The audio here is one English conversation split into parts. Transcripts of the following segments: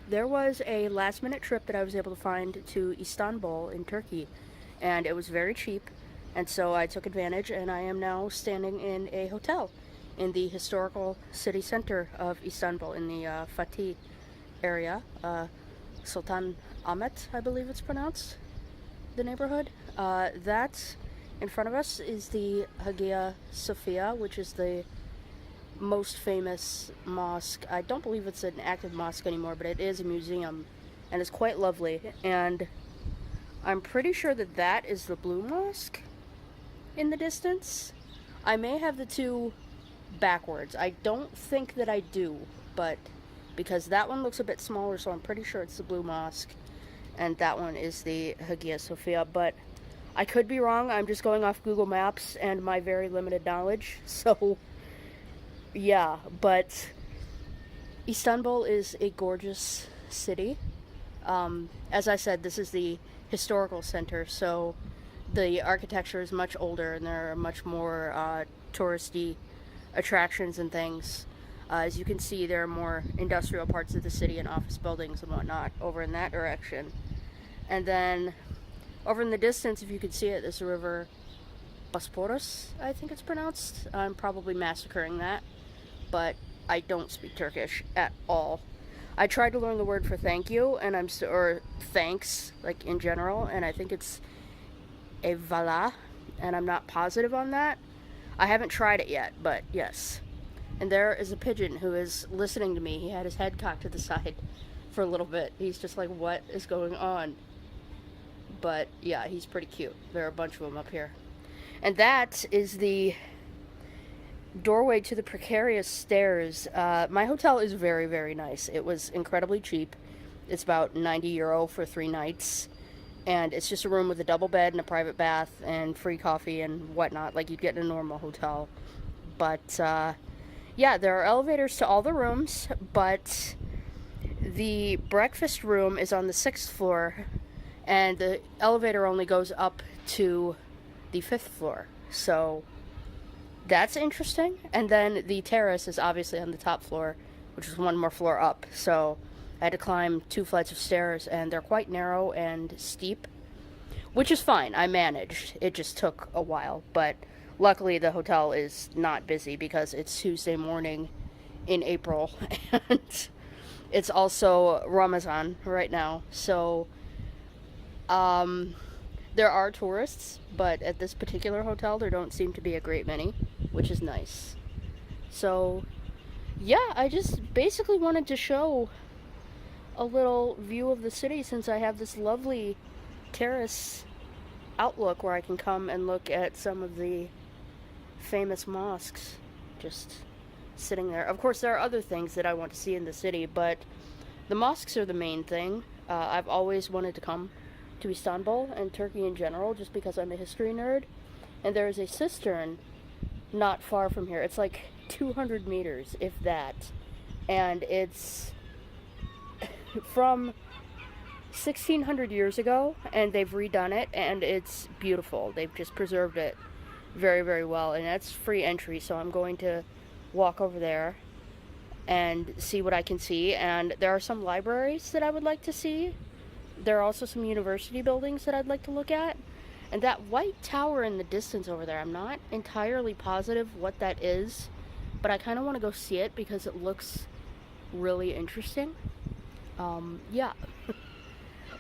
There was a last minute trip that I was able to find to Istanbul in Turkey, and it was very cheap. And so I took advantage, and I am now standing in a hotel in the historical city center of Istanbul in the Fatih area. Sultan Ahmet, I believe it's pronounced, the neighborhood. That in front of us is the Hagia Sophia, which is the most famous mosque. I don't believe it's an active mosque anymore, but it is a museum and it's quite lovely. And I'm pretty sure that that is the Blue Mosque in the distance. I may have the two backwards. I don't think that I do, but because that one looks a bit smaller, so I'm pretty sure it's the Blue Mosque, and that one is the Hagia Sophia. But I could be wrong. I'm just going off Google Maps and my very limited knowledge. So yeah, but Istanbul is a gorgeous city. As I said, this is the historical center, so the architecture is much older and there are much more touristy attractions and things. As you can see, there are more industrial parts of the city and office buildings and whatnot over in that direction. And then over in the distance, if you can see it, there's the river Bosporus, I think it's pronounced. I'm probably massacring that, but I don't speak Turkish at all. I tried to learn the word for thank you, and or thanks, like in general, and I think it's evala, and I'm not positive on that. I haven't tried it yet, but yes. And there is a pigeon who is listening to me. He had his head cocked to the side for a little bit. He's just like, what is going on? But yeah, he's pretty cute. There are a bunch of them up here. And that is the doorway to the precarious stairs. My hotel is very, very nice. It was incredibly cheap. It's about €90 for 3 nights. And it's just a room with a double bed and a private bath and free coffee and whatnot, like you'd get in a normal hotel. But yeah, there are elevators to all the rooms, but the breakfast room is on the 6th floor, and the elevator only goes up to the 5th floor. So that's interesting. And then the terrace is obviously on the top floor, which is one more floor up. So I had to climb 2 flights of stairs, and they're quite narrow and steep, which is fine. I managed. It just took a while, but luckily the hotel is not busy because it's Tuesday morning in April, and it's also Ramadan right now. So there are tourists, but at this particular hotel there don't seem to be a great many, which is nice. So yeah, I just basically wanted to show a little view of the city since I have this lovely terrace outlook where I can come and look at some of the famous mosques just sitting there. Of course, there are other things that I want to see in the city, but the mosques are the main thing. I've always wanted to come to Istanbul and Turkey in general just because I'm a history nerd. And there is a cistern not far from here. It's like 200 meters, if that. And it's from 1600 years ago, and they've redone it, and it's beautiful. They've just preserved it very, very well, and that's free entry, so I'm going to walk over there and see what I can see. And there are some libraries that I would like to see. There are also some university buildings that I'd like to look at. And that white tower in the distance over there, I'm not entirely positive what that is, but I kind of want to go see it because it looks really interesting. Yeah.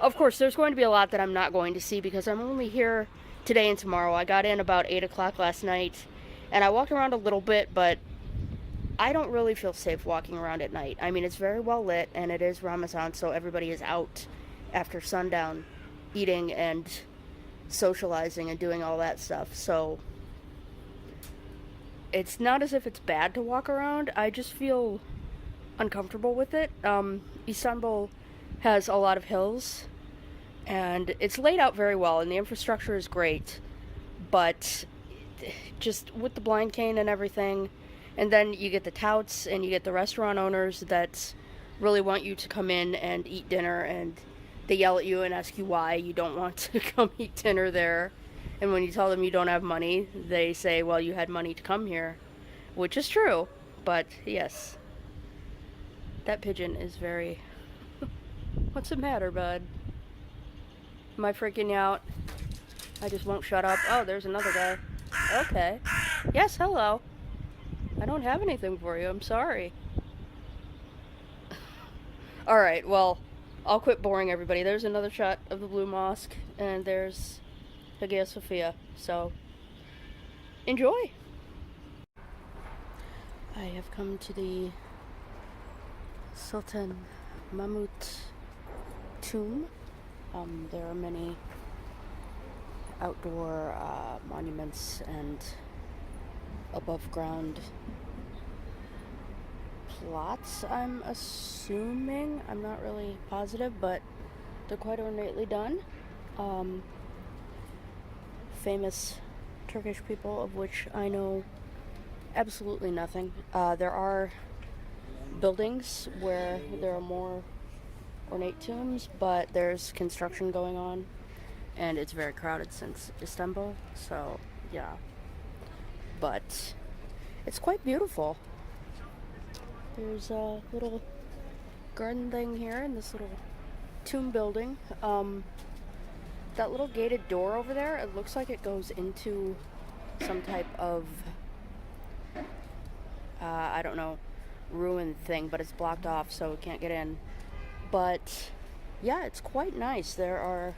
Of course, there's going to be a lot that I'm not going to see because I'm only here today and tomorrow. I got in about 8 o'clock last night, and I walked around a little bit, but I don't really feel safe walking around at night. I mean, it's very well lit, and it is Ramadan, so everybody is out after sundown eating and socializing and doing all that stuff. So it's not as if it's bad to walk around. I just feel uncomfortable with it. Istanbul has a lot of hills, and it's laid out very well, and the infrastructure is great, but just with the blind cane and everything, and then you get the touts and you get the restaurant owners that really want you to come in and eat dinner, and they yell at you and ask you why you don't want to come eat dinner there. And when you tell them you don't have money, they say, well, you had money to come here, which is true. But yes, that pigeon is very What's the matter, bud? Am I freaking you out? I just won't shut up. Oh, there's another guy. Okay. Yes, hello. I don't have anything for you. I'm sorry. Alright, well, I'll quit boring everybody. There's another shot of the Blue Mosque, and there's Hagia Sophia. So, enjoy! I have come to the Sultan Mahmud tomb. There are many outdoor monuments and above ground plots, I'm assuming. I'm not really positive, but they're quite ornately done. Famous Turkish people, of which I know absolutely nothing. There are buildings where there are more ornate tombs, but there's construction going on, and it's very crowded since Istanbul, so yeah. But it's quite beautiful. There's a little garden thing here in this little tomb building. That little gated door over there, it looks like it goes into some type of I don't know, ruin thing, but it's blocked off, so we can't get in. But yeah, it's quite nice. There are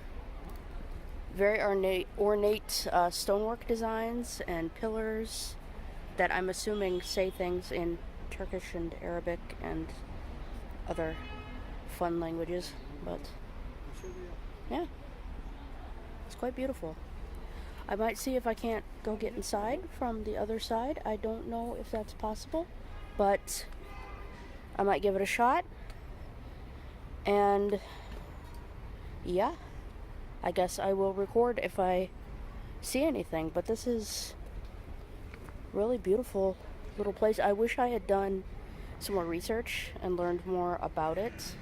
very ornate stonework designs and pillars that I'm assuming say things in Turkish and Arabic and other fun languages. But yeah, it's quite beautiful. I might see if I can't go get inside from the other side. I don't know if that's possible, but I might give it a shot. And yeah, I guess I will record if I see anything. But this is really beautiful little place. I wish I had done some more research and learned more about it.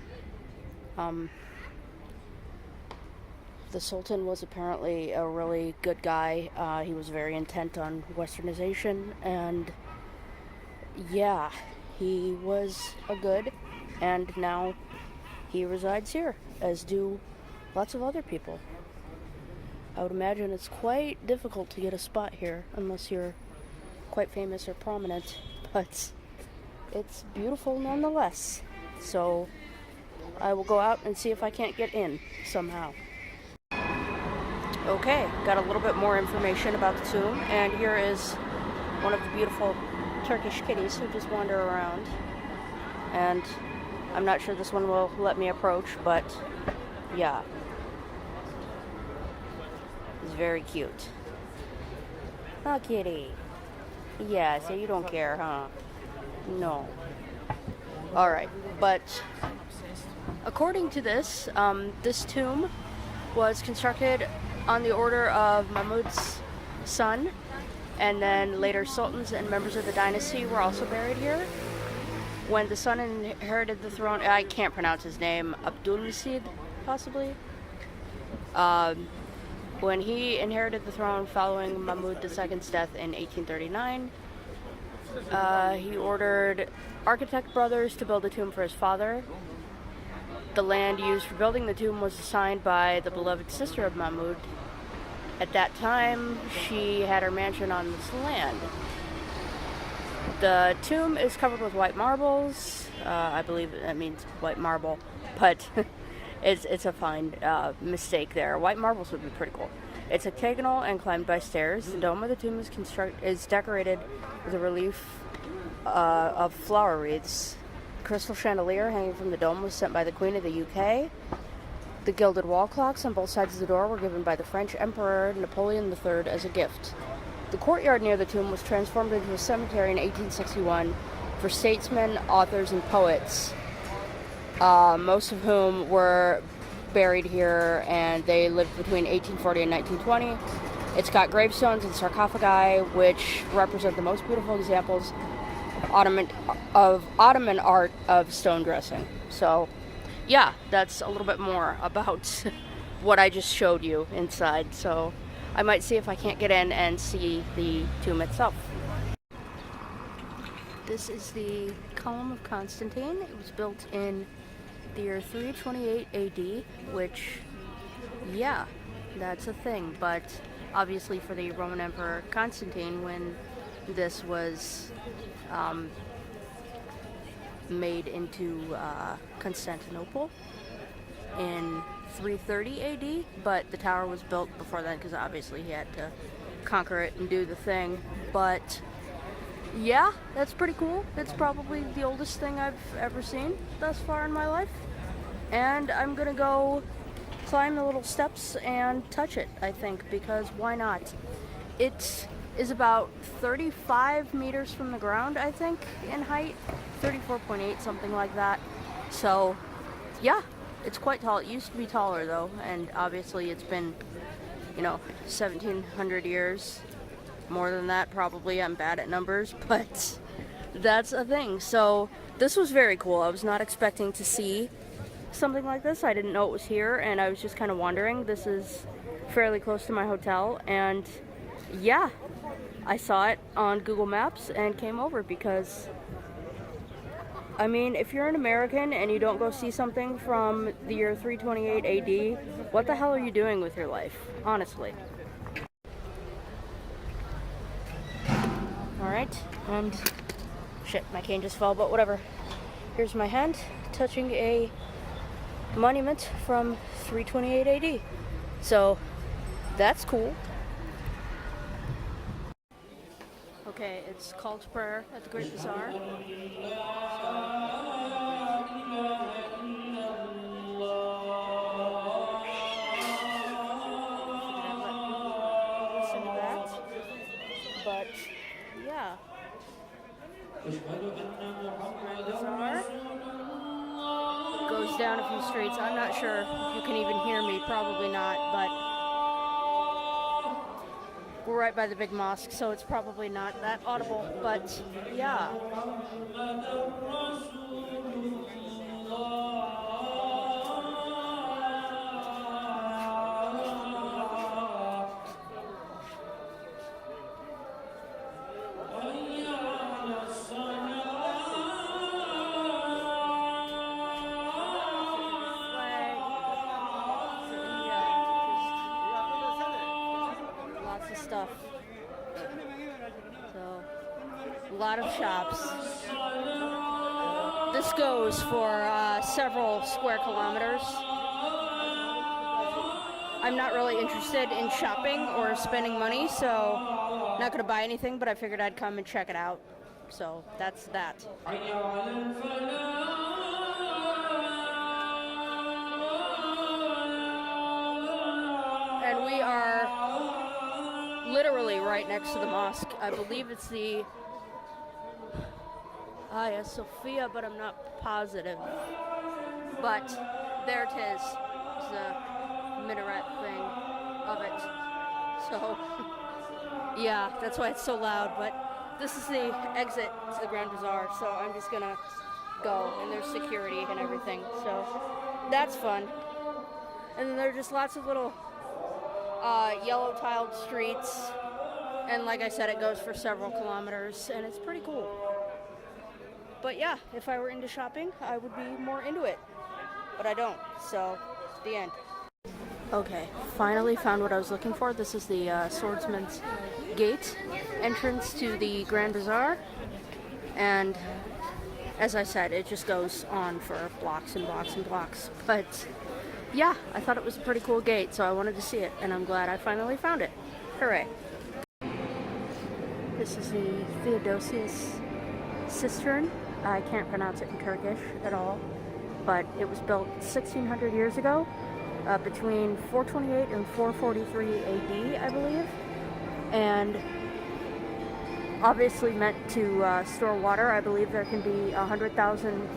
The Sultan was apparently a really good guy. He was very intent on westernization, and yeah, he was a good, and now he resides here, as do lots of other people. I would imagine it's quite difficult to get a spot here unless you're quite famous or prominent, but it's beautiful nonetheless. So I will go out and see if I can't get in somehow. Okay, got a little bit more information about the tomb, and here is one of the beautiful Turkish kitties who just wander around. And I'm not sure this one will let me approach, but yeah. It's very cute. Oh, kitty. Yeah, so you don't care, huh? No. Alright, but according to this, this tomb was constructed on the order of Mahmud's son, and then later sultans and members of the dynasty were also buried here. When the son inherited the throne, I can't pronounce his name, Abdülmecid, possibly? When he inherited the throne following Mahmud II's death in 1839, he ordered architect brothers to build a tomb for his father. The land used for building the tomb was assigned by the beloved sister of Mahmud. At that time, she had her mansion on this land. The tomb is covered with white marbles. I believe that means white marble, but it's a fine mistake there. White marbles would be pretty cool. It's octagonal and climbed by stairs. The dome of the tomb is decorated with a relief of flower wreaths. The crystal chandelier hanging from the dome was sent by the Queen of the UK. The gilded wall clocks on both sides of the door were given by the French Emperor Napoleon III as a gift. The courtyard near the tomb was transformed into a cemetery in 1861 for statesmen, authors, and poets, most of whom were buried here, and they lived between 1840 and 1920. It's got gravestones and sarcophagi, which represent the most beautiful examples of Ottoman art of stone dressing. So, yeah, that's a little bit more about what I just showed you inside. So I might see if I can't get in and see the tomb itself. This is the Column of Constantine. It was built in the year 328 AD, which, yeah, that's a thing, but obviously for the Roman Emperor Constantine, when this was made into Constantinople in 330 AD, but the tower was built before then because obviously he had to conquer it and do the thing. But yeah, that's pretty cool. It's probably the oldest thing I've ever seen thus far in my life. And I'm gonna go climb the little steps and touch it, I think, because why not? It is about 35 meters from the ground, I think, in height. 34.8, something like that. So, yeah, it's quite tall. It used to be taller, though, and obviously it's been, 1,700 years. More than that, probably. I'm bad at numbers, but that's a thing. So, this was very cool. I was not expecting to see something like this. I didn't know it was here, and I was just kind of wondering. This is fairly close to my hotel, and yeah, I saw it on Google Maps and came over because, I mean, if you're an American and you don't go see something from the year 328 AD, what the hell are you doing with your life? Honestly. Alright, and shit, my cane just fell, but whatever. Here's my hand touching a monument from 328 AD. So, that's cool. Okay, it's call to prayer at the Great Bazaar. Listen to that. But yeah. Great Bazaar goes down a few streets. I'm not sure if you can even hear me, probably not, but we're right by the big mosque, so it's probably not that audible, but yeah. Stuff. So, a lot of shops. This goes for several square kilometers. I'm not really interested in shopping or spending money, so not gonna buy anything, but I figured I'd come and check it out. So that's that. And we are literally right next to the mosque. I believe it's the Hagia Sophia, but I'm not positive. But there it is. It's the minaret thing of it. So, yeah, that's why it's so loud. But this is the exit to the Grand Bazaar, so I'm just gonna go, and there's security and everything. So that's fun. And then there are just lots of little yellow tiled streets, and like I said, it goes for several kilometers, and it's pretty cool. But yeah, if I were into shopping, I would be more into it, but I don't, so the end. Okay, finally found what I was looking for. This is the Swordsman's Gate entrance to the Grand Bazaar, and as I said, it just goes on for blocks and blocks and blocks, but yeah, I thought it was a pretty cool gate, so I wanted to see it, and I'm glad I finally found it. Hooray. This is the Theodosius cistern. I can't pronounce it in Turkish at all, but it was built 1,600 years ago, between 428 and 443 AD, I believe, and obviously meant to store water. I believe there can be 100,000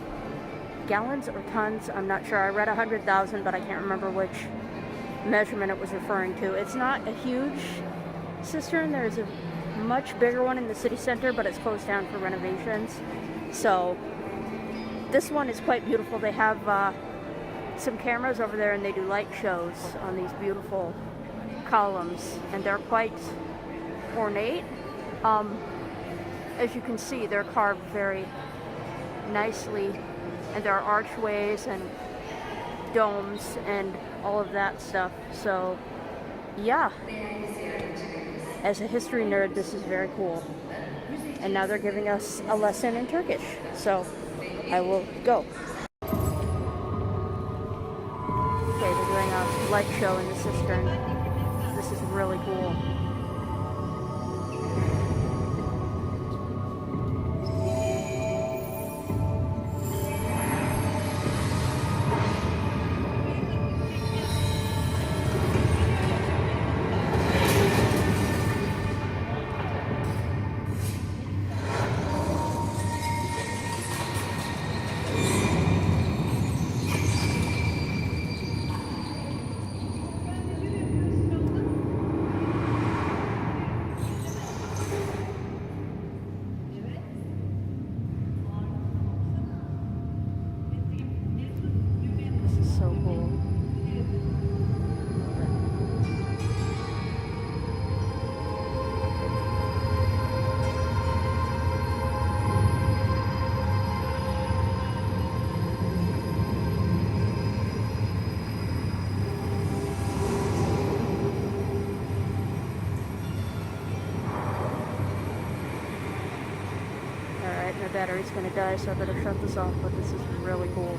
gallons or tons. I'm not sure. I read 100,000, but I can't remember which measurement it was referring to. It's not a huge cistern. There's a much bigger one in the city center, but it's closed down for renovations. So this one is quite beautiful. They have some cameras over there, and they do light shows on these beautiful columns, and they're quite ornate. As you can see, they're carved very nicely and there are archways and domes and all of that stuff. So yeah, as a history nerd, this is very cool. And now they're giving us a lesson in Turkish, so I will go. Okay, they're doing a light show in the cistern. This is really cool. This is so cool. Alright, my battery's gonna die, so I better shut this off, but this is really cool.